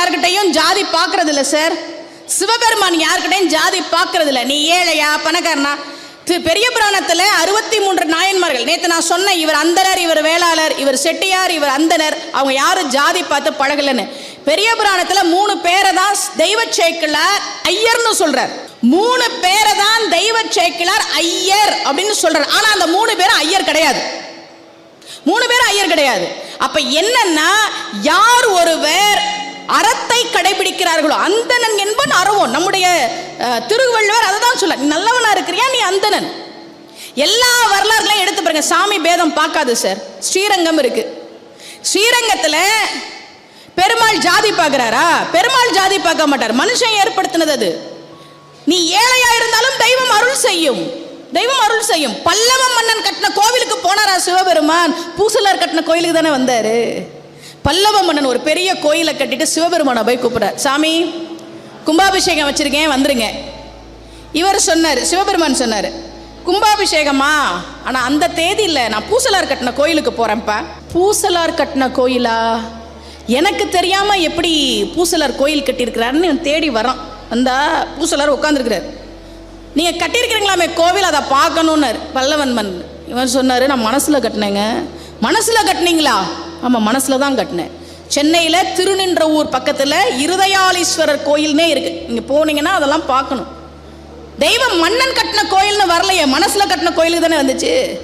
யார்கிட்டையும் ஜாதி பார்க்கறது இல்லை சார். சிவபெருமான் யார்கிட்டையும் ஜாதி பார்க்கறது இல்லை. நீ ஏழையா பணக்காரனா? பெரிய புராணத்தில் 63 நாயன்மார்கள். நேற்று நான் சொன்னேன், இவர் அந்தனர், இவர் வேளாளர், இவர் செட்டியார், இவர் அந்தனர், அவங்க யாரும் ஜாதி பார்த்து பழகலன்னு. பெரிய புராணத்தில் 3 பேரை தான் தெய்வ சேக்கிழார் ஐயர்னு சொல்றார். 3 பேரை தான் தெய்வ சேக்கிழார் ஐயர் அப்படின்னு சொல்றார். ஆனா அந்த 3 பேரும் ஐயர் கிடையாது. 3 பேரும் ஐயர் கிடையாது. அப்ப என்னன்னா, யார் ஒருவர் அறத்தை கடைபிடிக்கிறார்களோ, அந்தணன் என்பன் அறவோன். நம்முடைய திருவள்ளுவர் அதை தான் சொல்ல, நீ நல்லவனா இருக்கிறியா, நீ அந்தணன். எல்லா வரலாறுகளையும் எடுத்து பாருங்க, சாமி பேதம் பார்க்காது சார். ஸ்ரீரங்கம் இருக்கு, ஸ்ரீரங்கத்தில் பெருமாள் ஜாதி பார்க்கிறாரா? பெருமாள் ஜாதி பார்க்க மாட்டார், மனுஷன் ஏற்படுத்தினது அது. நீ ஏழையா இருந்தாலும் தெய்வம் அருள் செய்யும், தெய்வம் அருள் செய்யும். பல்லவ மன்னன் கட்டின கோவிலுக்கு போனாரா சிவபெருமான்? பூசலார் கட்டின கோயிலுக்கு தானே வந்தாரு. பல்லவ மன்னன் ஒரு பெரிய கோயிலை கட்டிட்டு சிவபெருமானை போய் கூப்பிடுறார், சாமி கும்பாபிஷேகம் வச்சிருக்கேன் வந்துருங்க. இவர் சொன்னார், சிவபெருமான் சொன்னார், கும்பாபிஷேகமா? ஆனால் அந்த தேதி இல்லை, நான் பூசலார் கட்டின கோயிலுக்கு போகிறேன்ப்பா. பூசலார் கட்டின கோயிலா? எனக்கு தெரியாமல் எப்படி பூசலார் கோயில் கட்டியிருக்கிறாருன்னு தேடி வரான். அந்த பூசலார் உட்காந்துருக்கிறார். நீங்கள் கட்டியிருக்கிறீங்களாமே கோவில், அதை பார்க்கணுன்னார் பல்லவன் மன். இவன் சொன்னார், நான் மனசில் கட்டினேங்க. மனசில் கட்டினீங்களா? ஆமாம், மனசில் தான் கட்டினேன். சென்னையில் திருநின்ற ஊர் பக்கத்தில் இருதயாலீஸ்வரர் கோயில்னே இருக்குது. நீங்கள் போனீங்கன்னா அதெல்லாம் பார்க்கணும். தெய்வம் மன்னன் கட்டின கோயில்னு வரலையே, மனசில் கட்டின கோயிலுக்கு தானே வந்துச்சு.